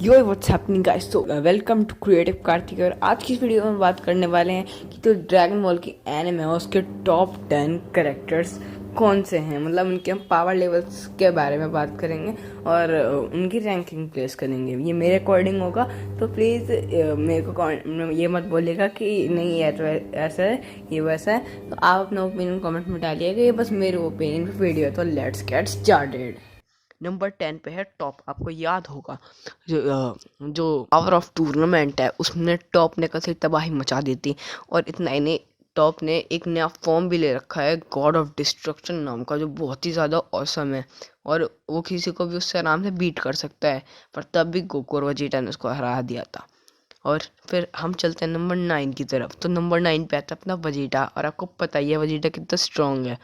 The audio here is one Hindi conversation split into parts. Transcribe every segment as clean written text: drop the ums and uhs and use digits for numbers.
Yo what's happening guys. तो वेलकम टू क्रिएटिव कार्तिक। और आज की इस वीडियो में बात करने वाले हैं कि तो ड्रैगन बॉल की एनिमे है उसके टॉप 10 कैरेक्टर्स कौन से हैं, मतलब उनके हम पावर लेवल्स के बारे में बात करेंगे और उनकी रैंकिंग प्लेस करेंगे। ये मेरे अकॉर्डिंग होगा, तो प्लीज़ मेरे को ये मत बोलिएगा कि नहीं ये तो ऐसा है ये वैसा है। तो आप अपना ओपिनियन कमेंट में डालिएगा, ये बस मेरे ओपिनियन पे वीडियो है। तो लेट्स गेट स्टार्टेड। नंबर 10 पे है टॉप। आपको याद होगा जो पावर ऑफ टूर्नामेंट है उसमें टॉप ने कैसे तबाही मचा दी थी। और इतना ही नहीं, टॉप ने एक नया फॉर्म भी ले रखा है गॉड ऑफ डिस्ट्रक्शन नाम का, जो बहुत ही ज़्यादा औसम है और वो किसी को भी उससे आराम से बीट कर सकता है। पर तब भी गोकू और वजीटा ने उसको हरा दिया था। और फिर हम चलते हैं नंबर 9 की तरफ। तो नंबर 9 पे आता है अपना वजीटा, और आपको पता ही है वजीटा कितना स्ट्रांग है।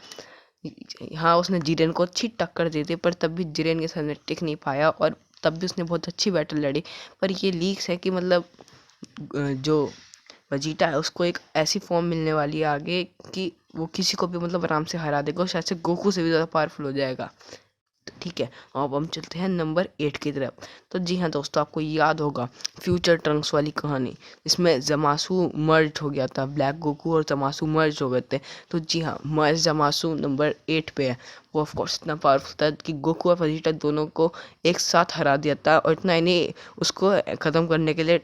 हाँ, उसने जिरेन को अच्छी टक्कर दी थी, पर तब भी जिरेन के सामने टिक नहीं पाया और तब भी उसने बहुत अच्छी बैटल लड़ी। पर ये लीक्स है कि मतलब जो वजीटा है उसको एक ऐसी फॉर्म मिलने वाली है आगे कि वो किसी को भी मतलब आराम से हरा देगा और शायद से गोकू से भी ज़्यादा पावरफुल हो जाएगा। तो ठीक है, अब हम चलते हैं नंबर 8 की तरफ। तो जी हाँ दोस्तों, आपको याद होगा फ्यूचर ट्रंक्स वाली कहानी, इसमें जमासू मर्ज हो गया था, ब्लैक गोकू और जमासू मर्ज हो गए थे। तो जी हाँ, मर्ज जमासू नंबर 8 पे है। वो ऑफ कोर्स इतना पावरफुल था कि गोकू और वेजिटा दोनों को एक साथ हरा दिया था। और इतना ही नहीं, उसको ख़त्म करने के लिए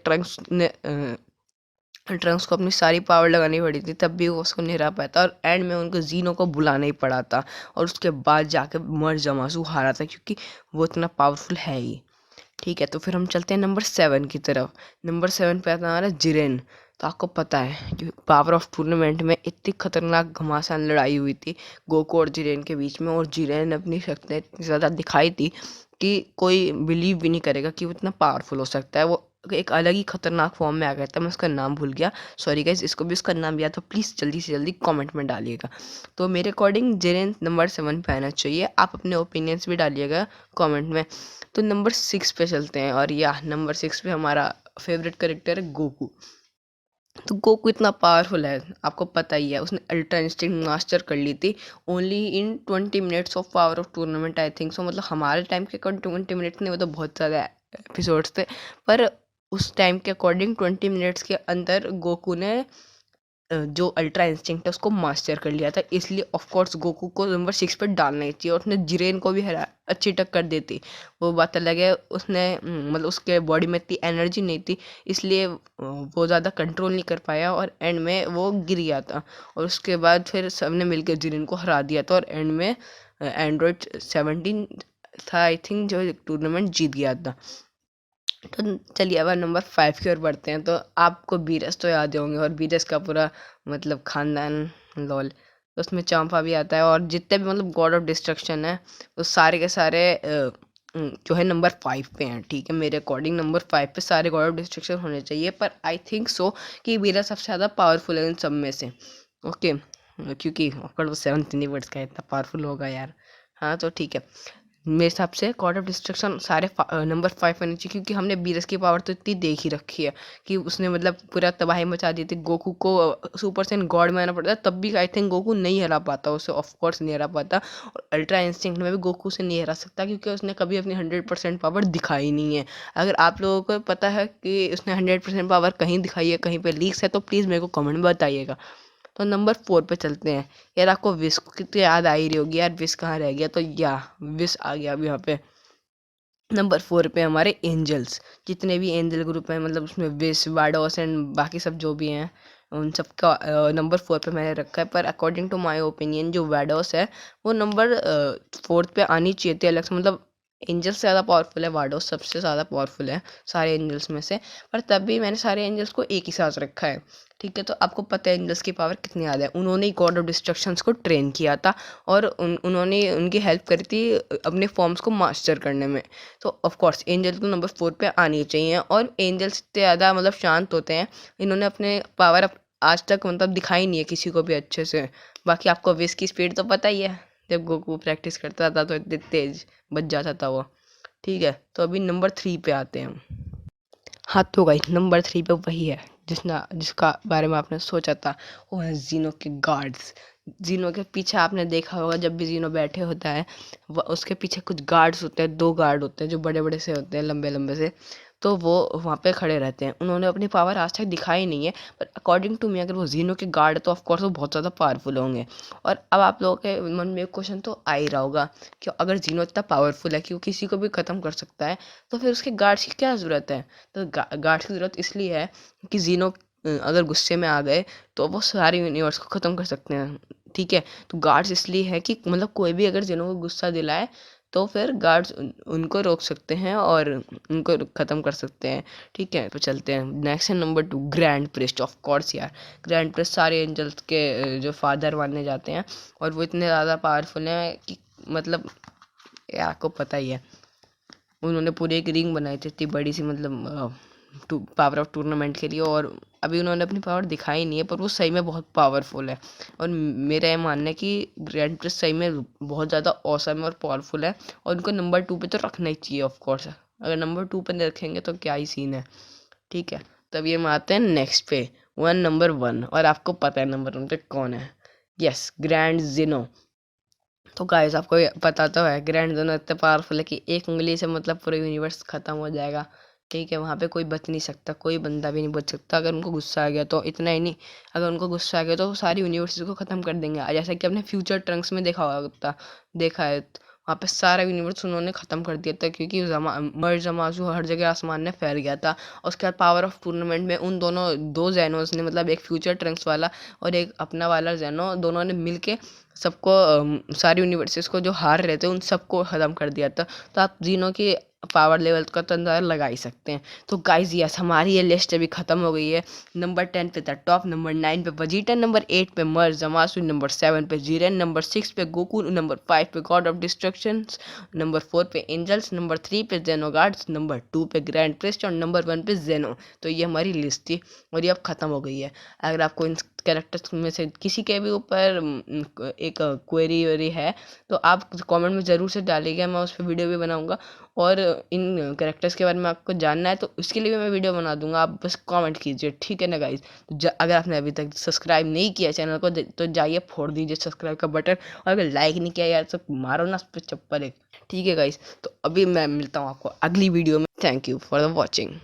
ट्रंक्स को अपनी सारी पावर लगानी पड़ी थी, तब भी वो उसको नहीं हरा पाया था और एंड में उनको जीनो को बुलाना ही पड़ा था। और उसके बाद जाके मर्ज जमासू हारा था, क्योंकि वो इतना पावरफुल है ही। ठीक है, तो फिर हम चलते हैं नंबर 7 की तरफ। नंबर 7 पे आता है जिरेन। तो आपको पता है कि पावर ऑफ टूर्नामेंट में इतनी खतरनाक घमासान लड़ाई हुई थी गोकू और जिरेन के बीच में, और जिरेन ने अपनी शक्तियाँ इतनी ज़्यादा दिखाई थी कि कोई बिलीव भी नहीं करेगा कि वो इतना पावरफुल हो सकता है। वो एक अलग ही खतरनाक फॉर्म में आ गया था, मैं उसका नाम भूल गया, सॉरी गाइज। इसको भी उसका नाम याद तो प्लीज़ जल्दी से जल्दी कमेंट में डालिएगा। तो मेरे अकॉर्डिंग जिरेन नंबर 7 पे आना चाहिए। आप अपने ओपिनियंस भी डालिएगा कमेंट में। तो नंबर 6 पे चलते हैं, और या नंबर 6 पे हमारा फेवरेट करेक्टर है गोकू। तो गोकू इतना पावरफुल है, आपको पता ही है, उसने अल्ट्रा इंस्टिंक्ट मास्टर कर ली थी only in 20 minutes of power of tournament I think so. मतलब हमारे टाइम के अकॉर्डिंग 20 मिनट्स नहीं, वो तो बहुत ज़्यादा एपिसोड्स थे, पर उस टाइम के अकॉर्डिंग 20 मिनट्स के अंदर गोकू ने जो अल्ट्रा इंस्टिंक्ट है उसको मास्टर कर लिया था। इसलिए ऑफ कोर्स गोकू को नंबर 6 पर डालना ही चाहिए। और उसने जिरेन को भी हरा अच्छी टक्कर दी थी, वो बात अलग है। उसने मतलब उसके बॉडी में इतनी एनर्जी नहीं थी, इसलिए वो ज़्यादा कंट्रोल नहीं कर पाया और एंड में वो गिर गया था। और उसके बाद फिर सबने मिलकर जिरेन को हरा दिया था और एंड में एंड्रॉयड 17 था आई थिंक जो टूर्नामेंट जीत गया था। तो चलिए अब नंबर 5 की ओर बढ़ते हैं। तो आपको बीरस तो याद होंगे, और बीरस का पूरा मतलब खानदान लॉल, तो उसमें चांपा भी आता है और जितने भी मतलब गॉड ऑफ डिस्ट्रक्शन है वो सारे के सारे जो है नंबर 5 पे हैं। ठीक है, मेरे अकॉर्डिंग नंबर 5 पे सारे गॉड ऑफ डिस्ट्रक्शन होने चाहिए, पर आई थिंक सो कि बीरस सबसे ज़्यादा पावरफुल है इन सब में से। ओके, क्योंकि ऑफकोर्स वो 7th यूनिवर्स का है, इतना पावरफुल होगा यार। हाँ तो ठीक है, मेरे हिसाब से गॉड ऑफ डिस्ट्रक्शन सारे नंबर 5 आने चाहिए, क्योंकि हमने बीरस की पावर तो इतनी देख ही रखी है कि उसने मतलब पूरा तबाही मचा दी थी। गोकू को सुपर सैयन गॉड में आना पड़ता है, तब भी आई थिंक गोकू नहीं हरा पाता उसे, ऑफ कोर्स नहीं हरा पाता। और अल्ट्रा इंस्टिंक्ट में भी गोकू से नहीं हरा सकता, क्योंकि उसने कभी अपनी 100% पावर दिखाई नहीं है। अगर आप लोगों को पता है कि उसने 100% पावर कहीं दिखाई है, कहीं पर लीक्स है, तो प्लीज़ मेरे को कमेंट में बताइएगा। तो नंबर 4 पे चलते हैं। यार आपको विश की तो याद आ ही रही होगी यार, विश कहाँ रह गया। तो या विश आ गया अब यहाँ पे। नंबर 4 पे हमारे एंजल्स, जितने भी एंजल ग्रुप हैं, मतलब उसमें विश, वाडोस एंड बाकी सब जो भी हैं, उन सब का नंबर 4 पे मैंने रखा है। पर अकॉर्डिंग टू माय ओपिनियन जो वाडोस है वो नंबर 4 पे आनी चाहिए थी अलग से। मतलब एंजल्स से ज़्यादा पावरफुल है, वाडोस सबसे ज़्यादा पावरफुल है सारे एंजल्स में से। पर तब भी मैंने सारे एंजल्स को एक ही साथ रखा है। ठीक है, तो आपको पता है एंजल्स की पावर कितनी ज़्यादा है। उन्होंने गॉड ऑफ डिस्ट्रक्शंस को ट्रेन किया था और उन्होंने उनकी हेल्प करी थी अपने फॉर्म्स को मास्टर करने में। तो ऑफ कोर्स एंजल तो नंबर 4 पे आनी चाहिए। और एंजल्स इतने ज़्यादा मतलब शांत होते हैं, इन्होंने अपने पावर आज तक मतलब दिखाई नहीं है किसी को भी अच्छे से। बाकी आपको विश की स्पीड तो पता ही है, जब गोकू प्रैक्टिस करता था तो इतने तेज बच जाता था वो। ठीक है, तो अभी नंबर 3 पे आते हैं हम। हाँ तो गाइस, नंबर 3 पे वही है जिसका बारे में आपने सोचा था, वो है जीनो के गार्ड्स। जीनो के पीछे आपने देखा होगा, जब भी जीनो बैठे होता है उसके पीछे कुछ गार्ड्स होते हैं, 2 गार्ड होते हैं जो बड़े बड़े से होते हैं, लंबे लंबे से। तो वो वहाँ पे खड़े रहते हैं। उन्होंने अपनी पावर आज तक दिखाई नहीं है, पर अकॉर्डिंग टू मी अगर वो जीनो के गार्ड है तो ऑफकोर्स वो बहुत ज़्यादा पावरफुल होंगे। और अब आप लोगों के मन में एक क्वेश्चन तो आ ही रहा होगा कि अगर जीनो इतना पावरफुल है कि वो किसी को भी ख़त्म कर सकता है, तो फिर उसके गार्ड्स की क्या ज़रूरत है? तो गार्ड्स की ज़रूरत इसलिए है कि जीनो अगर गुस्से में आ गए तो वो सारे यूनिवर्स को ख़त्म कर सकते हैं। ठीक है, तो गार्ड्स इसलिए है कि मतलब कोई भी अगर जीनो को गुस्सा दिलाए तो फिर गार्ड्स उनको रोक सकते हैं और उनको ख़त्म कर सकते हैं। ठीक है, तो चलते हैं नेक्स्ट है number 2 grand priest. Of course यार, ग्रैंड प्रिस्ट सारे एंजल्स के जो फादर माने जाते हैं और वो इतने ज़्यादा पावरफुल हैं कि मतलब ये आपको पता ही है। उन्होंने पूरी एक रिंग बनाई थी इतनी बड़ी सी, मतलब पावर ऑफ टूर्नामेंट के लिए, और अभी उन्होंने अपनी पावर दिखाई नहीं है, पर वो सही में बहुत पावरफुल है। और मेरा ये मानना है कि ग्रैंड प्रिस्ट सही में बहुत ज़्यादा औसम है और पावरफुल है, और उनको नंबर 2 पे तो रखना ही चाहिए ऑफ कोर्स। अगर नंबर 2 पे नहीं रखेंगे तो क्या ही सीन है। ठीक है, तब ये हम आते हैं नेक्स्ट पे, नंबर 1, और आपको पता है नंबर 1 पे कौन है। यस, ग्रैंड जिनो। तो गाइस आपको ये पता तो है ग्रैंड जोन इतने पावरफुल है कि एक उंगली से मतलब पूरा यूनिवर्स खत्म हो जाएगा। ठीक है, वहाँ पे कोई बच नहीं सकता, कोई बंदा भी नहीं बच सकता। अगर उनको गुस्सा आ गया तो इतना ही नहीं, अगर उनको गुस्सा आ गया तो वो सारी यूनिवर्सिटी को ख़त्म कर देंगे, जैसा कि आपने फ्यूचर ट्रंक्स में देखा है। वहाँ पे सारा यूनिवर्स उन्होंने ख़त्म कर दिया था, क्योंकि मर्ज जमासू हर जगह आसमान में फैल गया था। और उसके बाद पावर ऑफ टूर्नामेंट में उन दोनों दो जैनोस ने, मतलब एक फ्यूचर ट्रंक्स वाला और एक अपना वाला जैनो, दोनों ने मिल के सबको सारी यूनिवर्सिटीज़ को जो हार रहे थे उन सबको ख़त्म कर दिया था। तो आप जीनो की पावर लेवल का तो अंदाज़ा लगा ही सकते हैं। तो गाइज यस, हमारी ये लिस्ट अभी ख़त्म हो गई है। नंबर 10 पे था टॉप, नंबर 9 पे वजीटा, नंबर 8 पे मर्ज जमासु, नंबर 7 पे जीरेन, नंबर 6 पे गोकू, नंबर 5 पे गॉड ऑफ डिस्ट्रक्शन, नंबर 4 पे एंजल्स, नंबर 3 पे जेनो गार्ड्स, नंबर 2 पे ग्रैंड प्रिस्ट और नंबर 1 पे जेनो। तो ये हमारी लिस्ट थी और ये अब ख़त्म हो गई है। अगर आपको इन कैरेक्टर्स में से किसी के भी ऊपर एक क्वेरी वेरी है तो आप कमेंट में ज़रूर से डालिएगा, मैं उस पर वीडियो भी बनाऊंगा। और इन कैरेक्टर्स के बारे में आपको जानना है तो उसके लिए भी मैं वीडियो बना दूंगा, आप बस कमेंट कीजिए। ठीक है ना गाइज? तो अगर आपने अभी तक सब्सक्राइब नहीं किया चैनल को तो जाइए फोड़ दीजिए सब्सक्राइब का बटन, और अगर लाइक नहीं किया यार तो मारो ना उस पर चप्पल एक। ठीक है गाइज, तो अभी मैं मिलता हूँ आपको अगली वीडियो में। Thank you for the watching.